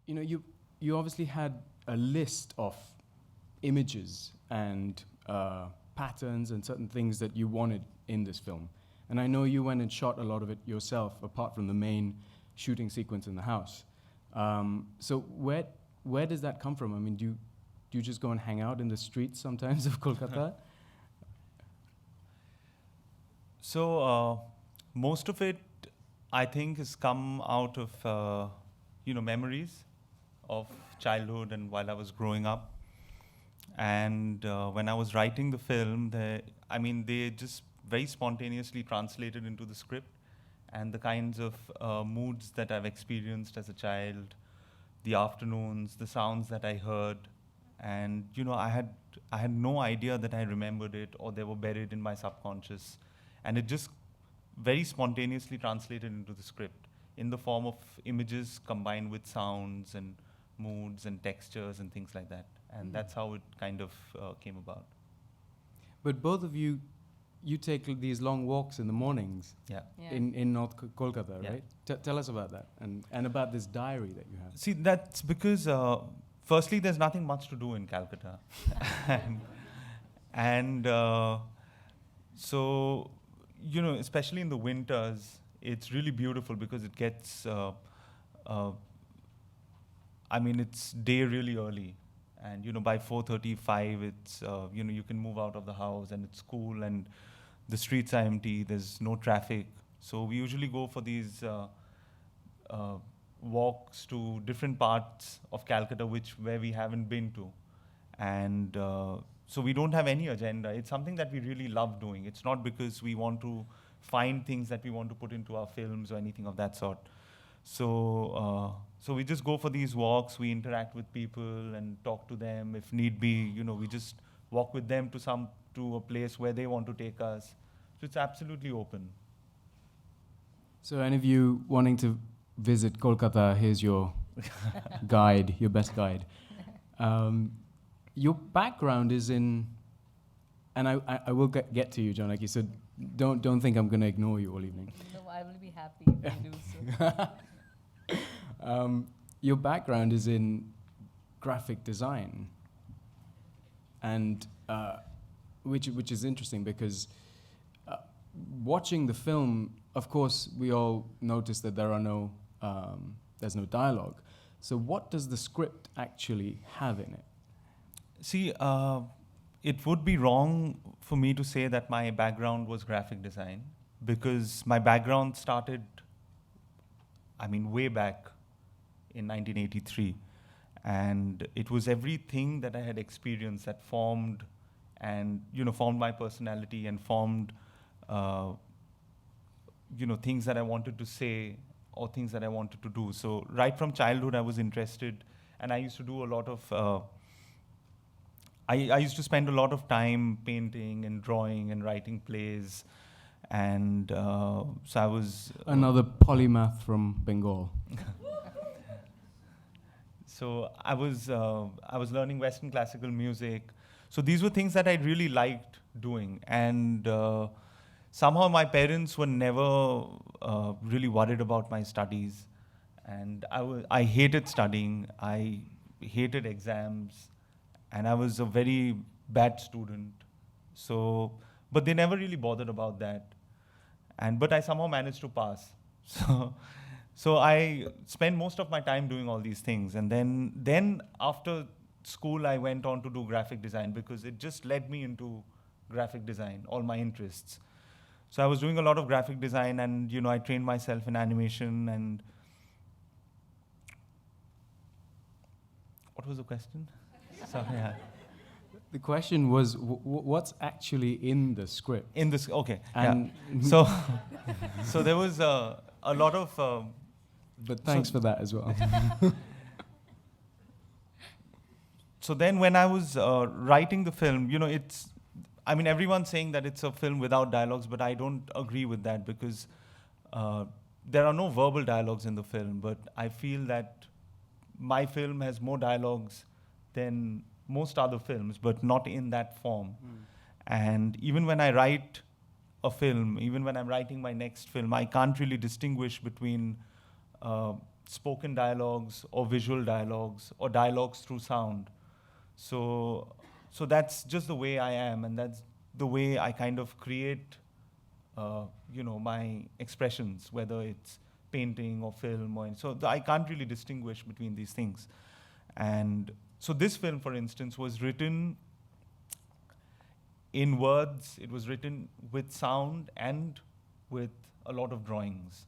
you obviously had a list of images and patterns and certain things that you wanted in this film. And I know you went and shot a lot of it yourself, apart from the main shooting sequence in the house. So where does that come from? I mean, do you just go and hang out in the streets sometimes of Kolkata? So most of it, I think, has come out of memories of childhood and while I was growing up. And when I was writing the film, they just very spontaneously translated into the script, and the kinds of moods that I've experienced as a child, the afternoons, the sounds that I heard, and I had no idea that I remembered it or they were buried in my subconscious, and it just very spontaneously translated into the script in the form of images combined with sounds and moods and textures and things like that, and that's how it kind of came about. But both of you take these long walks in the mornings. Yeah. In North Kolkata, Yeah. right? Tell us about that and about this diary that you have. See, that's because, firstly, there's nothing much to do in Calcutta. and so, especially in the winters, it's really beautiful because it gets, it's day really early. And, by 4:35, it's, you can move out of the house and it's cool and the streets are empty, there's no traffic. So we usually go for these walks to different parts of Calcutta where we haven't been to. And so we don't have any agenda. It's something that we really love doing. It's not because we want to find things that we want to put into our films or anything of that sort. So we just go for these walks, we interact with people and talk to them. If need be, we just walk with them to a place where they want to take us. So it's absolutely open. So any of you wanting to visit Kolkata, here's your guide, your best guide. Your background is in, and I will get to you, Jonaki, so don't think I'm going to ignore you all evening. No, I will be happy if you do so. Your background is in graphic design, and which is interesting because watching the film, of course, we all notice that there's no dialogue. So what does the script actually have in it? See, it would be wrong for me to say that my background was graphic design, because my background started, way back in 1983. And it was everything that I had experienced that formed my personality and formed, things that I wanted to say or things that I wanted to do. So right from childhood, I was interested, and I used to do a lot of, I used to spend a lot of time painting and drawing and writing plays. And so I was... Another polymath from Bengal. So I was learning Western classical music. So these were things that I really liked doing. And somehow my parents were never really worried about my studies. And I hated studying. I hated exams. And I was a very bad student. So, but they never really bothered about that. But I somehow managed to pass. So I spent most of my time doing all these things. And then after school, I went on to do graphic design because it just led me into graphic design, all my interests. So I was doing a lot of graphic design, and I trained myself in animation. And what was the question? Sorry. Yeah. The question was, what's actually in the script? In this, okay. And yeah. So there was a lot of... but thanks for that as well. So then when I was writing the film, everyone's saying that it's a film without dialogues, but I don't agree with that because there are no verbal dialogues in the film, but I feel that my film has more dialogues than most other films, but not in that form. And even when I write a film, even when I'm writing my next film, I can't really distinguish between spoken dialogues or visual dialogues or dialogues through sound. So that's just the way I am, and that's the way I kind of create, my expressions, whether it's painting or film I can't really distinguish between these things. And so this film, for instance, was written in words. It was written with sound and with a lot of drawings.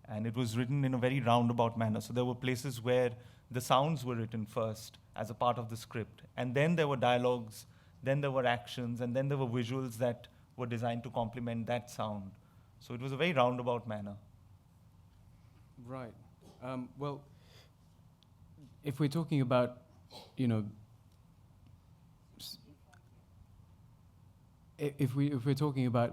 And it was written in a very roundabout manner. So there were places where the sounds were written first as a part of the script. And then there were dialogues, then there were actions, and then there were visuals that were designed to complement that sound. So it was a very roundabout manner. Right. Well, if we're talking about, if we're talking about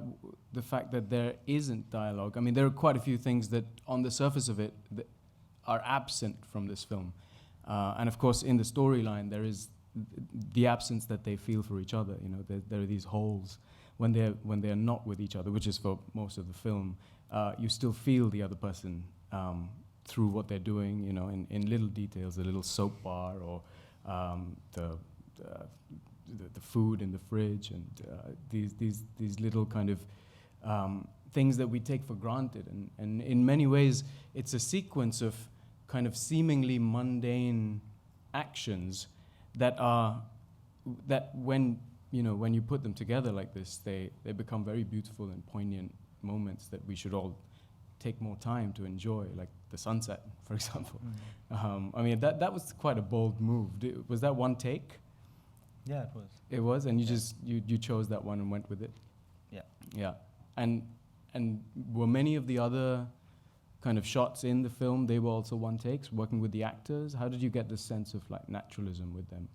the fact that there isn't dialogue, I mean, there are quite a few things that, on the surface of it, that are absent from this film, and of course, in the storyline, there is the absence that they feel for each other. There are these holes when they're not with each other, which is for most of the film. You still feel the other person through what they're doing. In little details, a little soap bar, or the food in the fridge, and these little kind of things that we take for granted. And in many ways, it's a sequence of kind of seemingly mundane actions that when you put them together like this, they become very beautiful and poignant moments that we should all take more time to enjoy, like the sunset, for example. I mean, that was quite a bold move. Was that one take? Yeah, it was. It was, and you chose that one and went with it. Yeah. Yeah, and were many of the other kind of shots in the film, they were also one takes, working with the actors? How did you get this sense of like naturalism with them?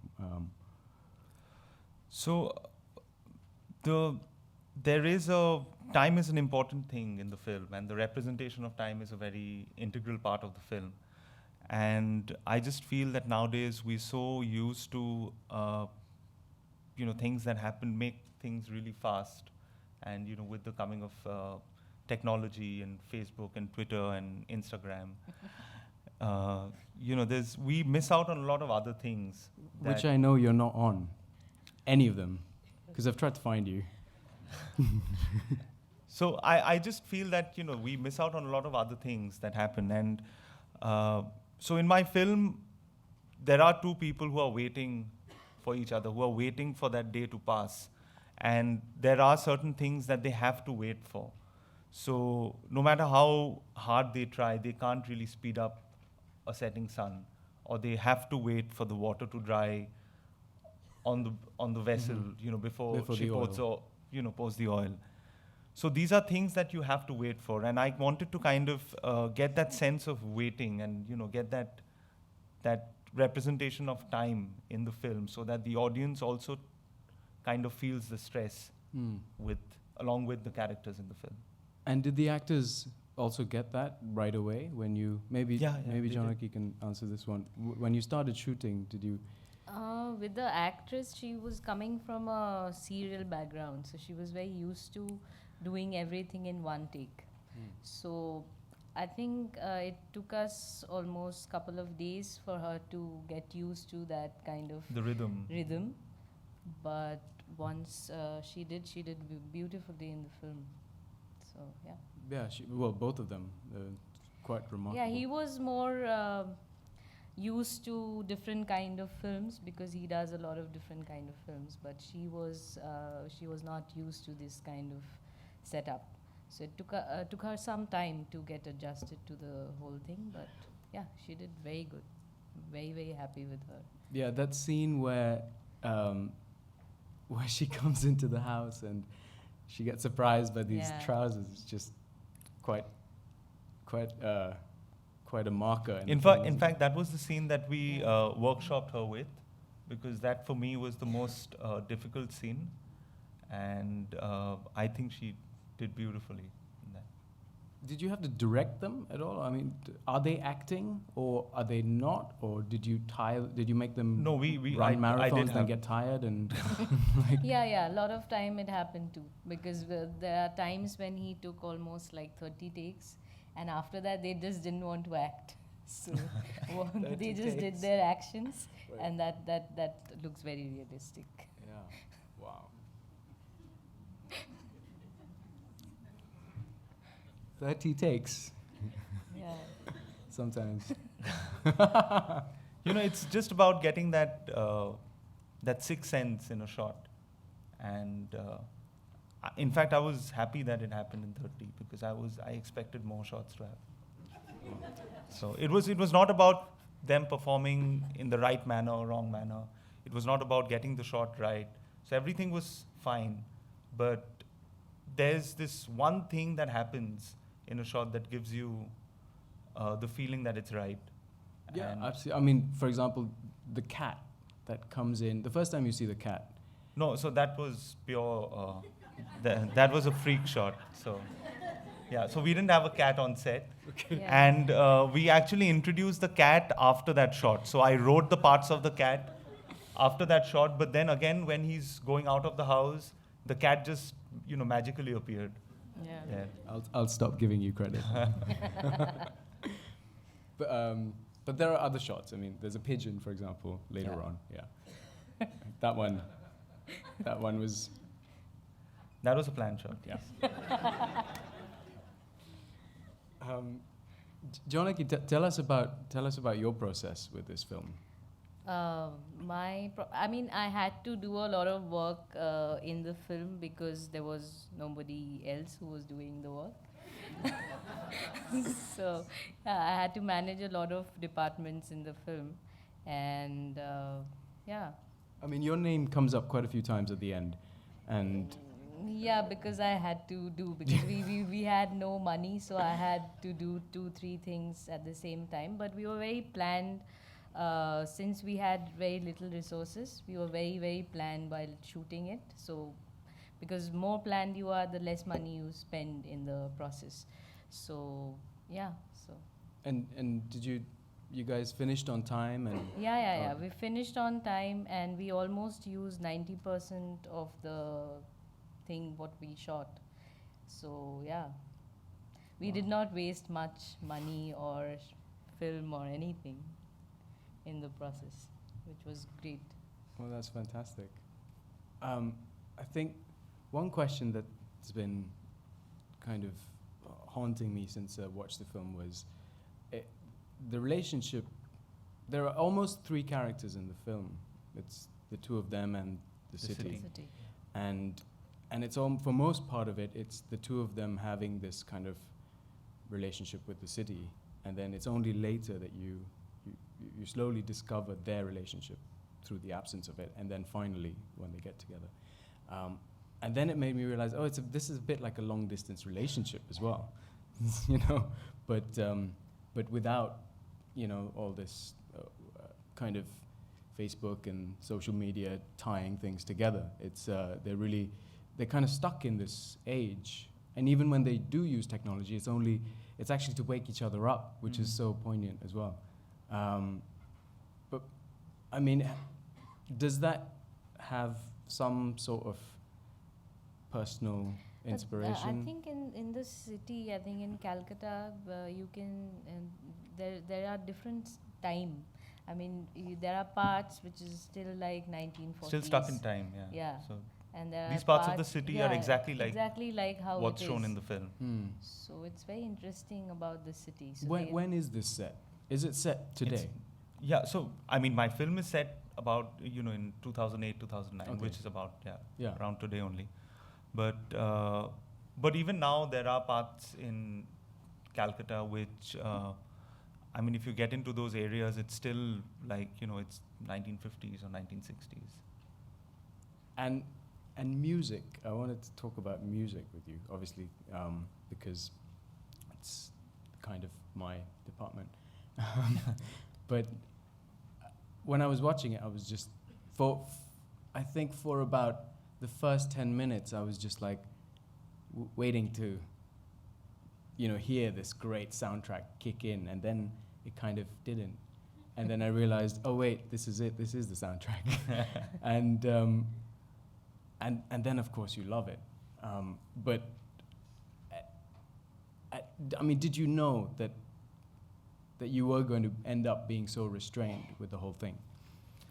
Time is an important thing in the film, and the representation of time is a very integral part of the film. And I just feel that nowadays we're so used to, things that happen, make things really fast. And, with the coming of technology and Facebook and Twitter and Instagram, we miss out on a lot of other things. Which I know you're not on, any of them, because I've tried to find you. So I just feel that, we miss out on a lot of other things that happen. And so in my film, there are two people who are waiting for each other, who are waiting for that day to pass. And there are certain things that they have to wait for. So no matter how hard they try, they can't really speed up a setting sun, or they have to wait for the water to dry on the vessel, before she pours the oil. So these are things that you have to wait for, and I wanted to kind of get that sense of waiting, and get that representation of time in the film, so that the audience also kind of feels the stress along with the characters in the film. And did the actors also get that right away when you maybe Jonaki can answer this one? When you started shooting, did you? With the actress, she was coming from a serial background, so she was very used to doing everything in one take. So I think it took us almost couple of days for her to get used to that kind of the rhythm. But once she did beautifully in the film. So yeah. Yeah, both of them, quite remarkable. Yeah, he was more used to different kind of films because he does a lot of different kind of films. But she was not used to this kind of setup. So it took her some time to get adjusted to the whole thing. But yeah, she did very good. Very, very happy with her. Yeah, that scene where she comes into the house and she gets surprised by these trousers is just quite a marker. In fact, that was the scene that we workshopped her with, because that for me was the most difficult scene, and I think she did beautifully in that. Did you have to direct them at all? I mean, are they acting or are they not? Or did you make them run marathons and get tired and Yeah, a lot of time it happened too, because there are times when he took almost like 30 takes, and after that they just didn't want to act. So well, 30 they just did takes. their actions, Right. and that looks very realistic. Yeah. Wow. 30 takes Yeah. sometimes. You know, it's just about getting that sixth sense in a shot. And in fact, I was happy that it happened in 30 because I expected more shots to happen. So it was not about them performing in the right manner or wrong manner. It was not about getting the shot right. So everything was fine, but there's this one thing that happens in a shot that gives you the feeling that it's right. Yeah, And absolutely. I mean, for example, the cat that comes in, the first time you see the cat. No, so that was pure. That was a freak shot. So, yeah. So we didn't have a cat on set, Yeah. and we actually introduced the cat after that shot. So I wrote the parts of the cat after that shot. But then again, when he's going out of the house, the cat just magically appeared. Yeah. Yeah. I'll stop giving you credit. But there are other shots. I mean, there's a pigeon, for example, later Yeah. on. Yeah. That one was, That was a planned shot. yeah. Jonaki, tell us about your process with this film. I had to do a lot of work in the film because there was nobody else who was doing the work. So I had to manage a lot of departments in the film, and yeah. I mean, your name comes up quite a few times at the end, and Yeah, because I had to do, because we had no money, so I had to do 2-3 things at the same time. But we were very planned. Since we had very little resources, we were very, very planned while shooting it. So, because more planned you are, the less money you spend in the process. So, yeah. So. and did you guys finished on time and? Yeah. We finished on time, and we almost used 90% of the thing what we shot. So yeah, we did not waste much money or film or anything in the process, which was great. Well, that's fantastic. I think one question that's been kind of haunting me since I watched the film was the relationship. There are almost 3 characters in the film. It's the 2 of them and the city. City. And it's all, for most part of it, it's the 2 of them having this kind of relationship with the city, and then it's only later that you slowly discover their relationship through the absence of it, and then finally when they get together. And then it made me realize, this is a bit like a long distance relationship as well, but without, all this kind of Facebook and social media tying things together. It's they're kind of stuck in this age, and even when they do use technology, it's actually to wake each other up, which is so poignant as well. But I mean, does that have some sort of personal inspiration? I think in this city, I think in Calcutta, you can there are different time. I mean, there are parts which is still like 1940s. Still stuck in time, yeah. Yeah. So And there these are parts of the city are exactly like how what's it shown is. in the film. So it's very interesting about the city. So When is this set? Is it set today? Yeah, so I mean, my film is set about in 2008, 2009, Okay. which is about Yeah. around today only. But even now there are parts in Calcutta which I mean, if you get into those areas, it's still like it's 1950s or 1960s. And music. I wanted to talk about music with you, obviously, because it's kind of my department. But when I was watching it, I was just I think for about the first 10 minutes, I was just like waiting to hear this great soundtrack kick in, and then it kind of didn't. And then I realized, oh wait, this is it. This is the soundtrack. And then of course you love it. But I mean, did you know that that you were going to end up being so restrained with the whole thing,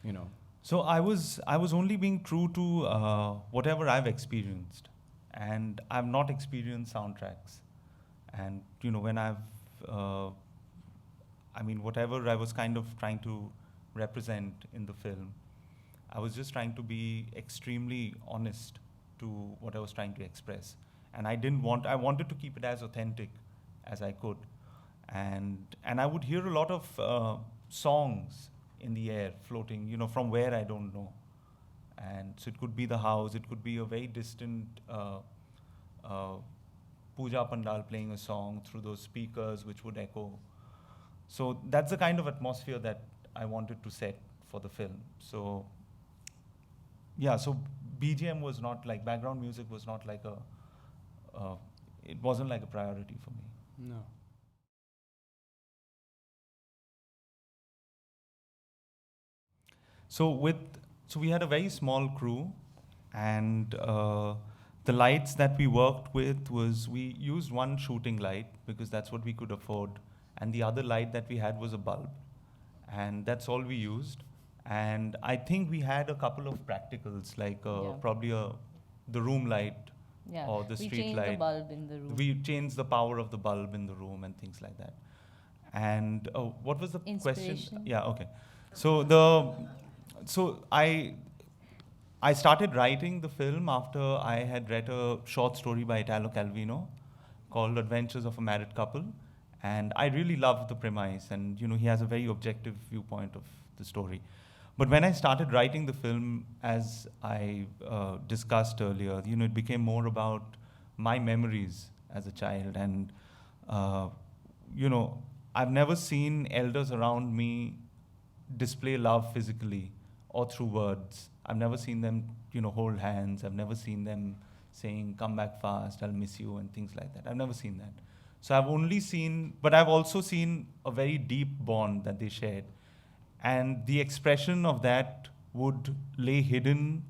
you know? So I was only being true to whatever I've experienced, and I've not experienced soundtracks. And you know, when whatever I was kind of trying to represent in the film, I was just trying to be extremely honest to what I was trying to express. And I wanted to keep it as authentic as I could. And I would hear a lot of songs in the air floating, you know, from where I don't know. And so it could be the house, it could be a very distant puja pandal playing a song through those speakers which would echo. So that's the kind of atmosphere that I wanted to set for the film. So yeah, so BGM was not like, background music was not like it wasn't like a priority for me. No. So we had a very small crew, and the lights that we worked with was, we used one shooting light because that's what we could afford, and the other light that we had was a bulb, and that's all we used. And I think we had a couple of practicals, like probably the room light or the street light. We changed the bulb in the room. We changed the power of the bulb in the room and things like that. And what was the question? Yeah, okay. So I started writing the film after I had read a short story by Italo Calvino called Adventures of a Married Couple. And I really loved the premise, and you know, he has a very objective viewpoint of the story. But when I started writing the film, as I discussed earlier, you know, it became more about my memories as a child. And you know, I've never seen elders around me display love physically or through words. I've never seen them, you know, hold hands. I've never seen them saying, "Come back fast, I'll miss you," and things like that. I've never seen that. So I've only seen, but I've also seen a very deep bond that they shared. And the expression of that would lay hidden,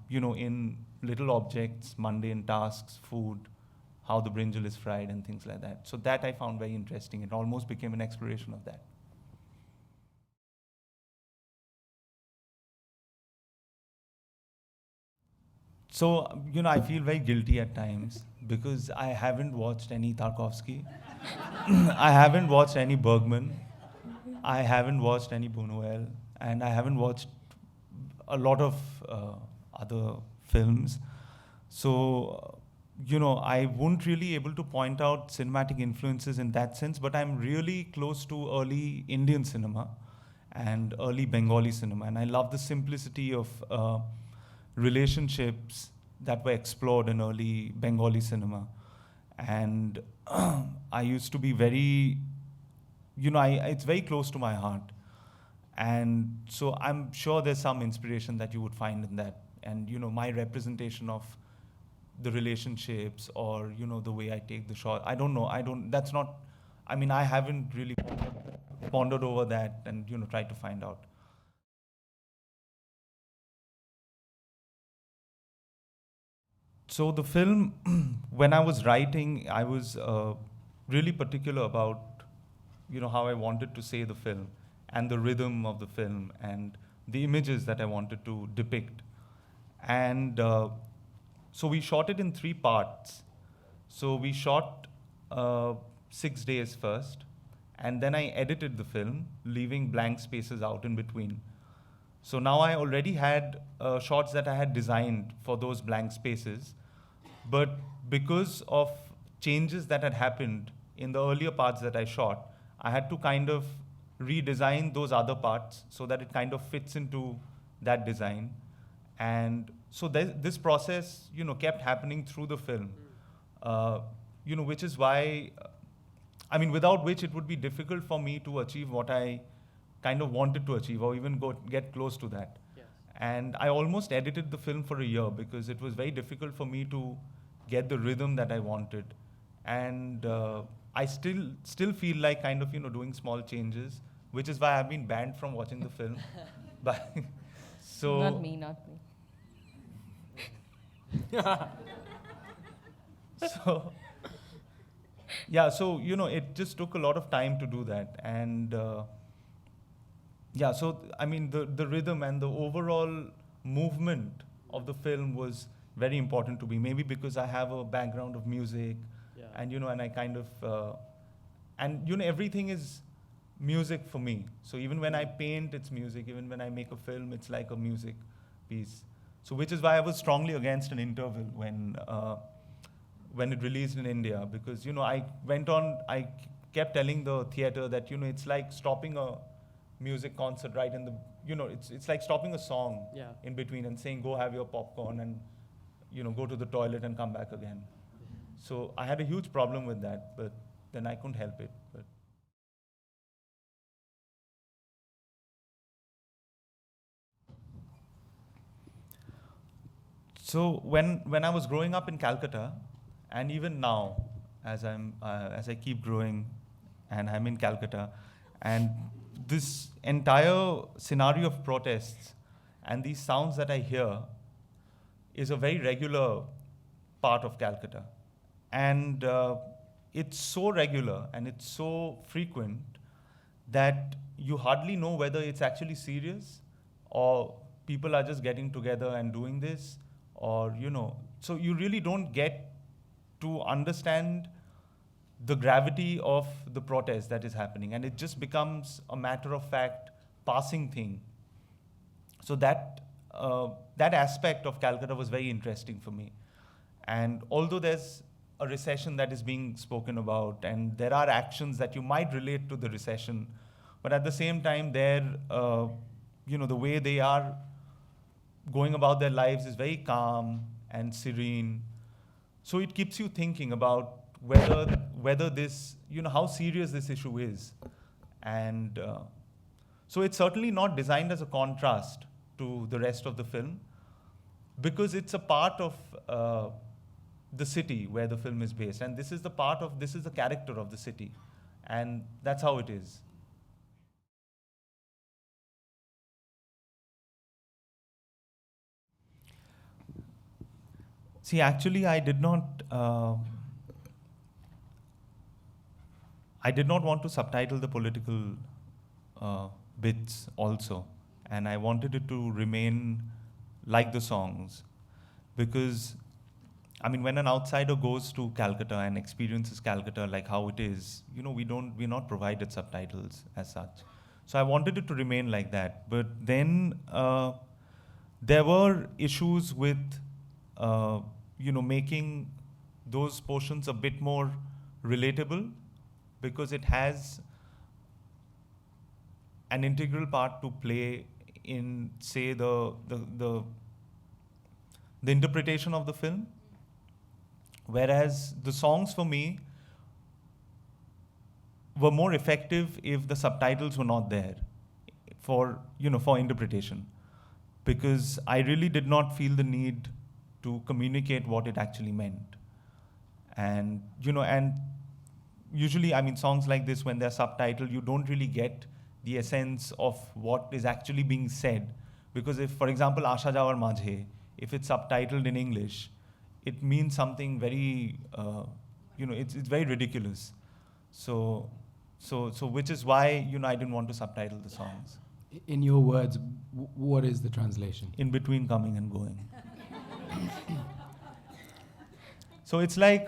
you know, in little objects, mundane tasks, food, how the brinjal is fried and things like that. So that I found very interesting. It almost became an exploration of that. So, you know, I feel very guilty at times because I haven't watched any Tarkovsky. I haven't watched any Bergman. I haven't watched any Buñuel. And I haven't watched a lot of other films. So, you know, I won't really able to point out cinematic influences in that sense, but I'm really close to early Indian cinema and early Bengali cinema. And I love the simplicity of relationships that were explored in early Bengali cinema. And I used to be very, you know, it's very close to my heart. And so I'm sure there's some inspiration that you would find in that. And, you know, my representation of the relationships, or, you know, the way I take the shot, I don't know. I haven't really pondered over that and, you know, tried to find out. So the film, when I was writing, I was really particular about, you know, how I wanted to say the film and the rhythm of the film and the images that I wanted to depict. And so we shot it in 3 parts. So we shot 6 days first, and then I edited the film, leaving blank spaces out in between. So now I already had shots that I had designed for those blank spaces, but because of changes that had happened in the earlier parts that I shot, I had to kind of redesign those other parts so that it kind of fits into that design. And so this process, you know, kept happening through the film, you know, which is why, without which it would be difficult for me to achieve what I kind of wanted to achieve, or even get close to that. Yes. And I almost edited the film for a year because it was very difficult for me to get the rhythm that I wanted. And I still feel like kind of, you know, doing small changes, which is why I've been banned from watching the film. But so not me. yeah, so, it just took a lot of time to do that. And yeah, so, I mean, the rhythm and the overall movement of the film was very important to me. Maybe because I have a background of music, and, and I kind of, and, everything is music for me. So even when I paint, it's music. Even when I make a film, it's like a music piece. So which is why I was strongly against an interval when it released in India, because I kept telling the theater that it's like stopping a music concert right in the it's like stopping a song in between and saying go have your popcorn and go to the toilet and come back again. So I had a huge problem with that, but then I couldn't help it. But so when I was growing up in Calcutta, and even now, as I keep growing, and I'm in Calcutta, and this entire scenario of protests and these sounds that I hear is a very regular part of Calcutta, and it's so regular and it's so frequent that you hardly know whether it's actually serious or people are just getting together and doing this, or so you really don't get to understand the gravity of the protest that is happening, and it just becomes a matter of fact passing thing. So that aspect of Calcutta was very interesting for me. And although there's a recession that is being spoken about, and there are actions that you might relate to the recession, but at the same time, the way they are going about their lives is very calm and serene. So it keeps you thinking about whether this, how serious this issue is. And so it's certainly not designed as a contrast to the rest of the film, because it's a part of the city where the film is based. And this is the character of the city. And that's how it is. See, actually, I did not want to subtitle the political bits also, and I wanted it to remain like the songs, because, I mean, when an outsider goes to Calcutta and experiences Calcutta like how it is, we're not provided subtitles as such. So I wanted it to remain like that. But then there were issues with, making those portions a bit more relatable, because it has an integral part to play in, say, the interpretation of the film. Whereas the songs for me were more effective if the subtitles were not there for interpretation, because I really did not feel the need to communicate what it actually meant. And usually, I mean, songs like this, when they're subtitled, you don't really get the essence of what is actually being said. Because if, for example, Asha Jawar Majhe, if it's subtitled in English, it means something very, it's very ridiculous. So which is why, I didn't want to subtitle the songs. In your words, what is the translation? In between coming and going. So it's like,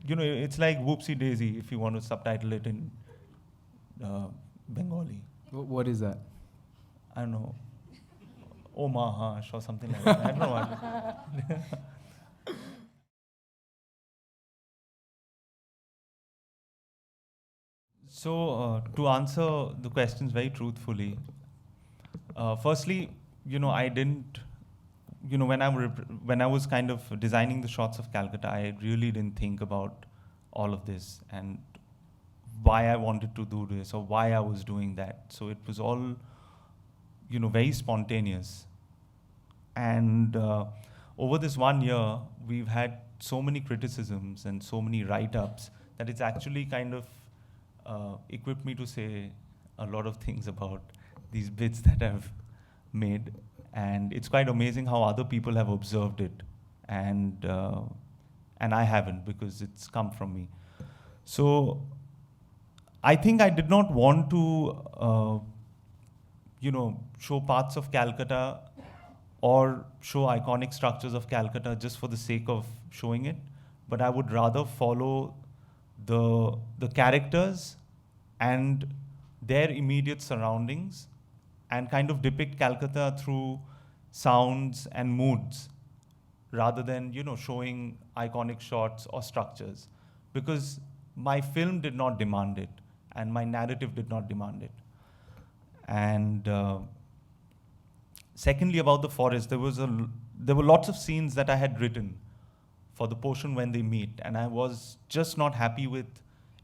it's like Whoopsie Daisy if you want to subtitle it in Bengali. What is that? I don't know. Oh Mahash or something like that. I don't know what. So to answer the questions very truthfully, firstly, I didn't, when I was kind of designing the shots of Calcutta, I really didn't think about all of this and why I wanted to do this or why I was doing that. So it was all, very spontaneous. And over this 1 year, we've had so many criticisms and so many write-ups that it's actually kind of equipped me to say a lot of things about these bits that I've made. And it's quite amazing how other people have observed it. And I haven't, because it's come from me. So I think I did not want to, show parts of Calcutta or show iconic structures of Calcutta just for the sake of showing it, but I would rather follow the characters and their immediate surroundings and kind of depict Calcutta through sounds and moods rather than showing iconic shots or structures, because my film did not demand it and my narrative did not demand it. And secondly, about the forest, there were lots of scenes that I had written for the portion when they meet, and I was just not happy with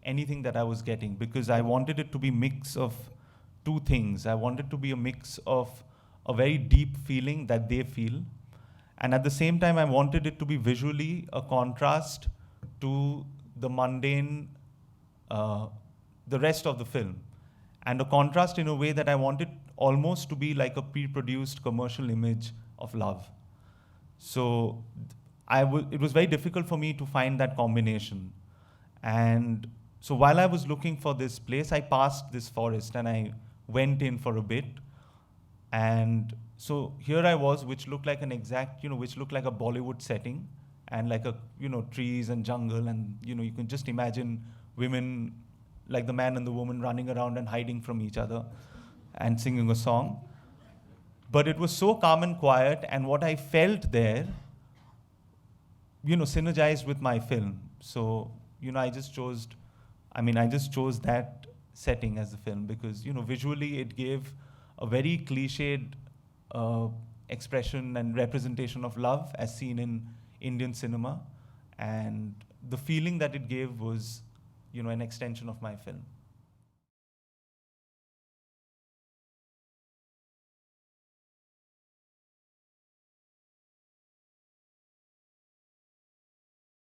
anything that I was getting, because I wanted it to be mix of two things. I wanted to be a mix of a very deep feeling that they feel, and at the same time I wanted it to be visually a contrast to the mundane, the rest of the film, and a contrast in a way that I wanted almost to be like a pre-produced commercial image of love. So it was very difficult for me to find that combination. And so while I was looking for this place, I passed this forest and I went in for a bit. And so here I was, which looked like an exact, which looked like a Bollywood setting, and like a, trees and jungle, and, you can just imagine women, like the man and the woman, running around and hiding from each other and singing a song. But it was so calm and quiet, and what I felt there, synergized with my film. So, I just chose that setting as the film because, visually it gave a very cliched expression and representation of love as seen in Indian cinema. And the feeling that it gave was, an extension of my film.